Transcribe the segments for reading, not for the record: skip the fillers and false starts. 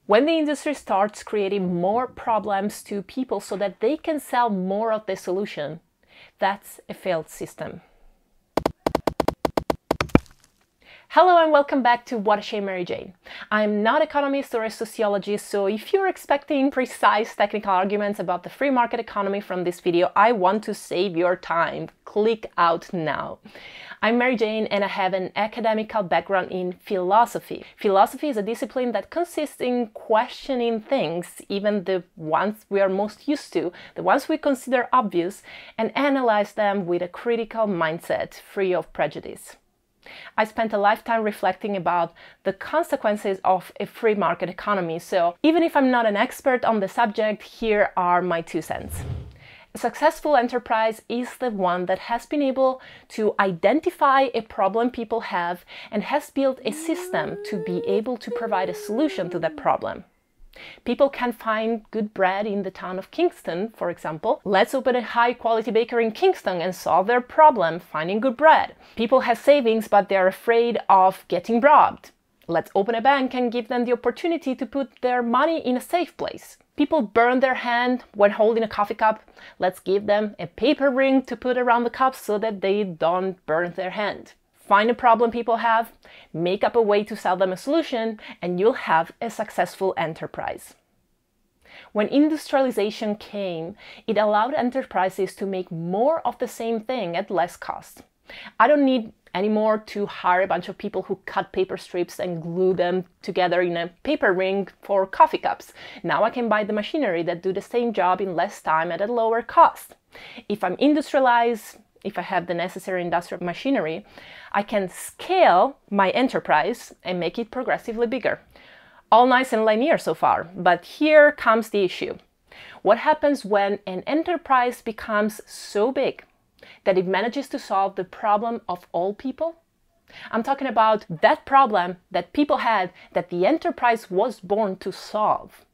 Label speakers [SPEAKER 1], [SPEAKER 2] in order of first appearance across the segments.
[SPEAKER 1] When the industry starts creating more problems to people so that they can sell more of the solution, that's a failed system. Hello and welcome back to What a Shame, Mary Jane. I'm not an economist or a sociologist, so if you're expecting precise technical arguments about the free market economy from this video, I want to save your time. Click out now. I'm Mary Jane and I have an academical background in philosophy. Philosophy is a discipline that consists in questioning things, even the ones we are most used to, the ones we consider obvious, and analyze them with a critical mindset, free of prejudice. I spent a lifetime reflecting about the consequences of a free market economy, so even if I'm not an expert on the subject, here are my 2 cents. A successful enterprise is the one that has been able to identify a problem people have and has built a system to be able to provide a solution to that problem. People can find good bread in the town of Kingston, for example. Let's open a high-quality bakery in Kingston and solve their problem finding good bread. People have savings, but they're afraid of getting robbed. Let's open a bank and give them the opportunity to put their money in a safe place. People burn their hand when holding a coffee cup. Let's give them a paper ring to put around the cup so that they don't burn their hand. Find a problem people have, make up a way to sell them a solution, and you'll have a successful enterprise. When industrialization came, it allowed enterprises to make more of the same thing at less cost. I don't need anymore to hire a bunch of people who cut paper strips and glue them together in a paper ring for coffee cups. Now I can buy the machinery that do the same job in less time at a lower cost. If I'm industrialized, if I have the necessary industrial machinery, I can scale my enterprise and make it progressively bigger. All nice and linear so far, but here comes the issue. What happens when an enterprise becomes so big that it manages to solve the problem of all people? I'm talking about that problem that people had that the enterprise was born to solve.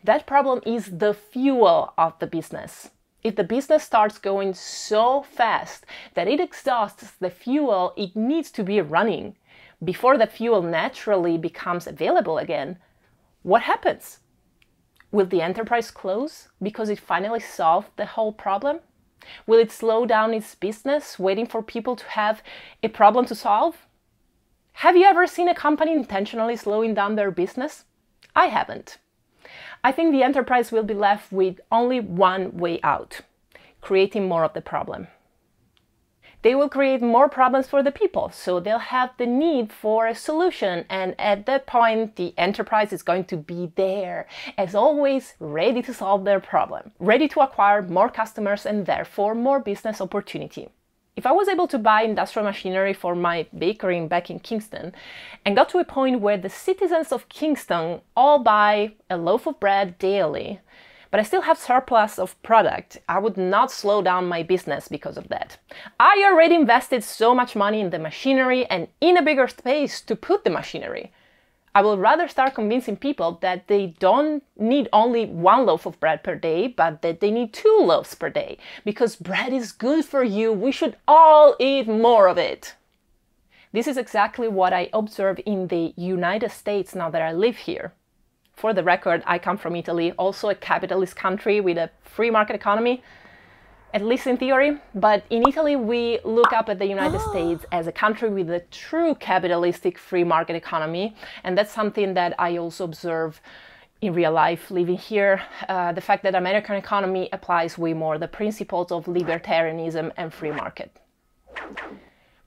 [SPEAKER 1] That problem is the fuel of the business. If the business starts going so fast that it exhausts the fuel it needs to be running before the fuel naturally becomes available again, what happens? Will the enterprise close because it finally solved the whole problem? Will it slow down its business, waiting for people to have a problem to solve? Have you ever seen a company intentionally slowing down their business? I haven't. I think the enterprise will be left with only one way out: creating more of the problem. They will create more problems for the people, so they'll have the need for a solution, and at that point the enterprise is going to be there, as always, ready to solve their problem, ready to acquire more customers and therefore more business opportunity. If I was able to buy industrial machinery for my bakery back in Kingston and got to a point where the citizens of Kingston all buy a loaf of bread daily, but I still have surplus of product, I would not slow down my business because of that. I already invested so much money in the machinery and in a bigger space to put the machinery. I will rather start convincing people that they don't need only 1 loaf of bread per day, but that they need 2 loaves per day. Because bread is good for you, we should all eat more of it. This is exactly what I observe in the United States now that I live here. For the record, I come from Italy, also a capitalist country with a free market economy, at least in theory. But in Italy, we look up at the United States as a country with a true capitalistic free market economy. And that's something that I also observe in real life living here. The fact that American economy applies way more the principles of libertarianism and free market.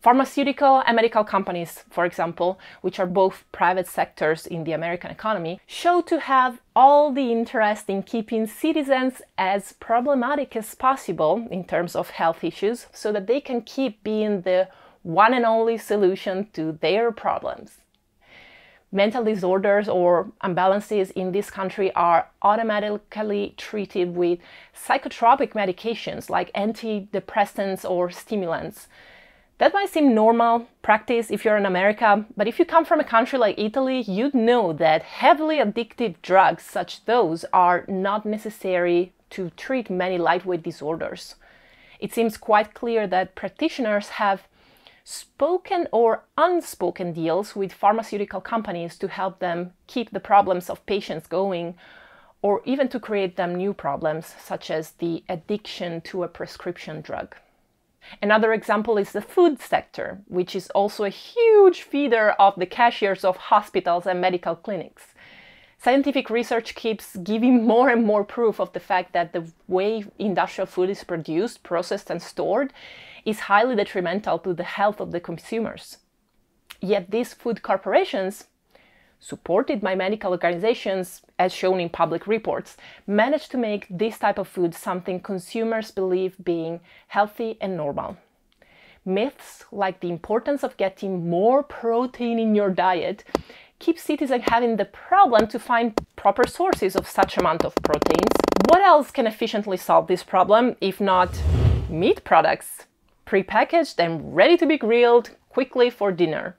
[SPEAKER 1] Pharmaceutical and medical companies, for example, which are both private sectors in the American economy, show to have all the interest in keeping citizens as problematic as possible in terms of health issues so that they can keep being the one and only solution to their problems. Mental disorders or imbalances in this country are automatically treated with psychotropic medications like antidepressants or stimulants. That might seem normal practice if you're in America, but if you come from a country like Italy, you'd know that heavily addictive drugs such as those are not necessary to treat many lightweight disorders. It seems quite clear that practitioners have spoken or unspoken deals with pharmaceutical companies to help them keep the problems of patients going, or even to create them new problems, such as the addiction to a prescription drug. Another example is the food sector, which is also a huge feeder of the cashiers of hospitals and medical clinics. Scientific research keeps giving more and more proof of the fact that the way industrial food is produced, processed, and stored is highly detrimental to the health of the consumers. Yet these food corporations, supported by medical organizations, as shown in public reports, manage to make this type of food something consumers believe being healthy and normal. Myths like the importance of getting more protein in your diet keep citizens having the problem to find proper sources of such amount of proteins. What else can efficiently solve this problem if not meat products, prepackaged and ready to be grilled quickly for dinner?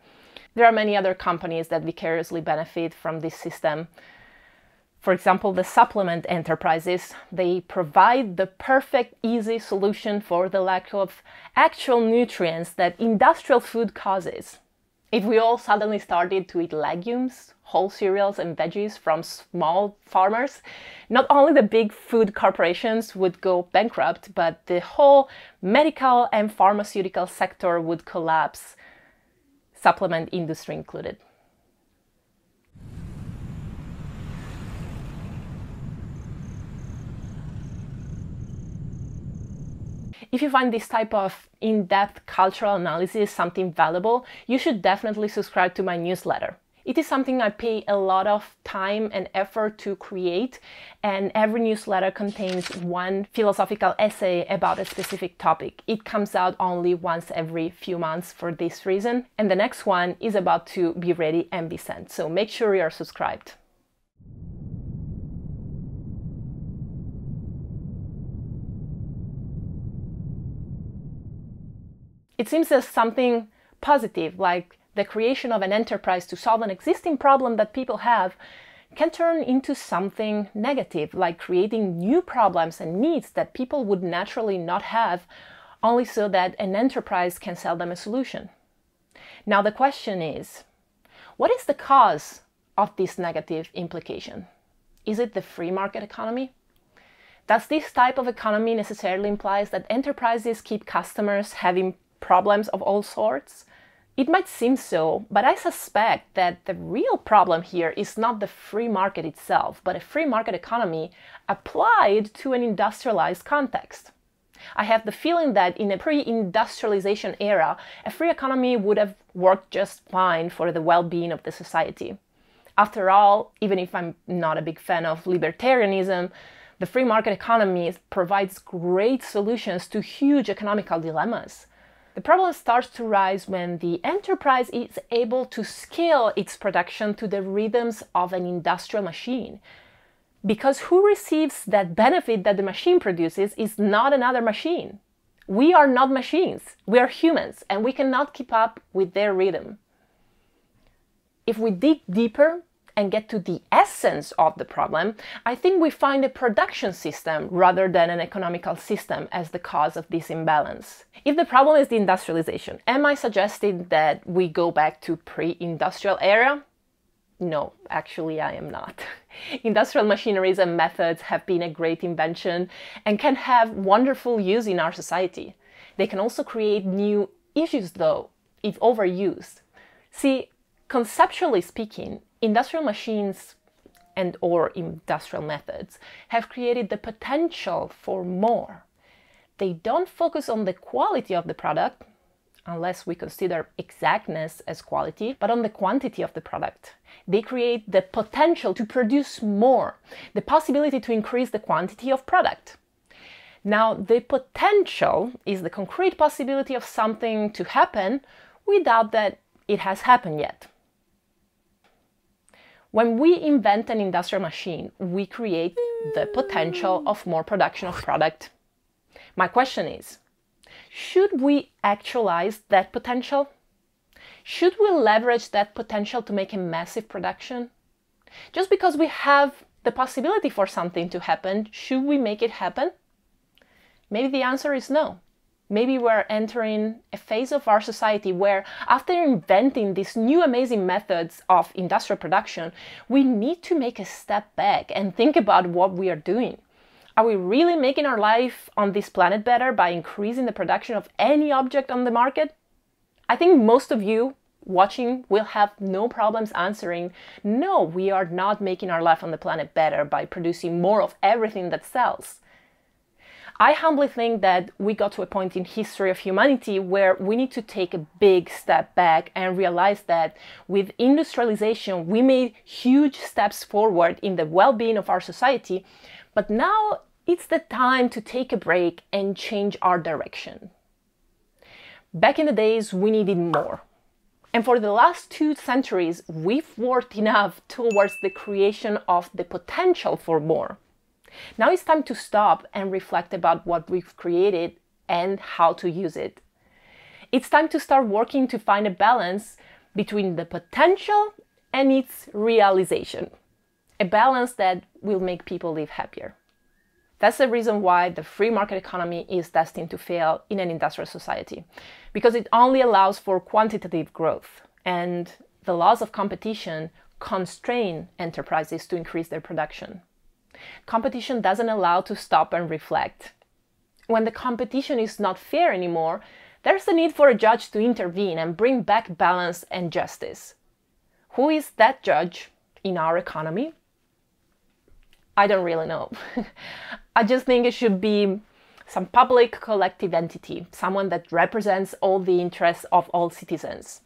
[SPEAKER 1] There are many other companies that vicariously benefit from this system. For example, the supplement enterprises. They provide the perfect, easy solution for the lack of actual nutrients that industrial food causes. If we all suddenly started to eat legumes, whole cereals and veggies from small farmers, not only the big food corporations would go bankrupt, but the whole medical and pharmaceutical sector would collapse, supplement industry included. If you find this type of in-depth cultural analysis something valuable, you should definitely subscribe to my newsletter. It is something I pay a lot of time and effort to create, and every newsletter contains one philosophical essay about a specific topic. It comes out only once every few months for this reason, and the next one is about to be ready and be sent, so make sure you are subscribed. It seems there's something positive, like the creation of an enterprise to solve an existing problem that people have, can turn into something negative, like creating new problems and needs that people would naturally not have, only so that an enterprise can sell them a solution. Now the question is, what is the cause of this negative implication? Is it the free market economy? Does this type of economy necessarily implies that enterprises keep customers having problems of all sorts? It might seem so, but I suspect that the real problem here is not the free market itself, but a free market economy applied to an industrialized context. I have the feeling that in a pre-industrialization era, a free economy would have worked just fine for the well-being of the society. After all, even if I'm not a big fan of libertarianism, the free market economy provides great solutions to huge economical dilemmas. The problem starts to rise when the enterprise is able to scale its production to the rhythms of an industrial machine. Because who receives that benefit that the machine produces is not another machine. We are not machines, we are humans, and we cannot keep up with their rhythm. If we dig deeper and get to the essence of the problem, I think we find a production system rather than an economical system as the cause of this imbalance. If the problem is the industrialization, am I suggesting that we go back to pre-industrial era? No, actually I am not. Industrial machineries and methods have been a great invention and can have wonderful use in our society. They can also create new issues though, if overused. See, conceptually speaking, industrial machines and/or industrial methods have created the potential for more. They don't focus on the quality of the product, unless we consider exactness as quality, but on the quantity of the product. They create the potential to produce more, the possibility to increase the quantity of product. Now, the potential is the concrete possibility of something to happen without that it has happened yet. When we invent an industrial machine, we create the potential of more production of product. My question is, should we actualize that potential? Should we leverage that potential to make a massive production? Just because we have the possibility for something to happen, should we make it happen? Maybe the answer is no. Maybe we're entering a phase of our society where, after inventing these new amazing methods of industrial production, we need to make a step back and think about what we are doing. Are we really making our life on this planet better by increasing the production of any object on the market? I think most of you watching will have no problems answering, no, we are not making our life on the planet better by producing more of everything that sells. I humbly think that we got to a point in history of humanity where we need to take a big step back and realize that with industrialization, we made huge steps forward in the well-being of our society, but now it's the time to take a break and change our direction. Back in the days, we needed more. And for the last 2 centuries, we've worked enough towards the creation of the potential for more. Now it's time to stop and reflect about what we've created and how to use it. It's time to start working to find a balance between the potential and its realization. A balance that will make people live happier. That's the reason why the free market economy is destined to fail in an industrial society, because it only allows for quantitative growth, and the laws of competition constrain enterprises to increase their production. Competition doesn't allow to stop and reflect. When the competition is not fair anymore, there's a need for a judge to intervene and bring back balance and justice. Who is that judge in our economy? I don't really know. I just think it should be some public collective entity, someone that represents all the interests of all citizens.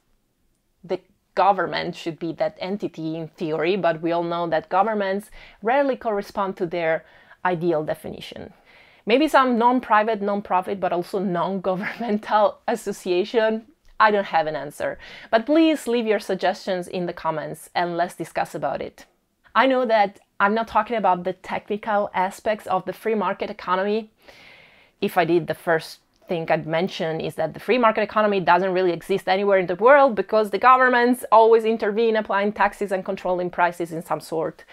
[SPEAKER 1] The government should be that entity in theory, but we all know that governments rarely correspond to their ideal definition. Maybe some non-private, non-profit, but also non-governmental association. I don't have an answer, but please leave your suggestions in the comments and let's discuss about it. I know that I'm not talking about the technical aspects of the free market economy. If I did, the first thing I'd mention is that the free market economy doesn't really exist anywhere in the world because the governments always intervene, applying taxes and controlling prices in some sort.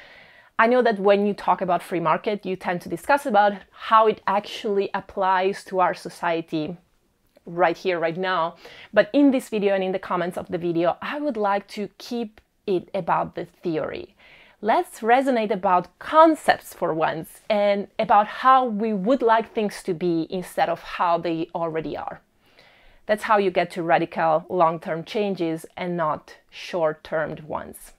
[SPEAKER 1] I know that when you talk about free market, you tend to discuss about how it actually applies to our society right here, right now. But in this video and in the comments of the video, I would like to keep it about the theory. Let's resonate about concepts for once and about how we would like things to be instead of how they already are. That's how you get to radical long-term changes and not short-termed ones.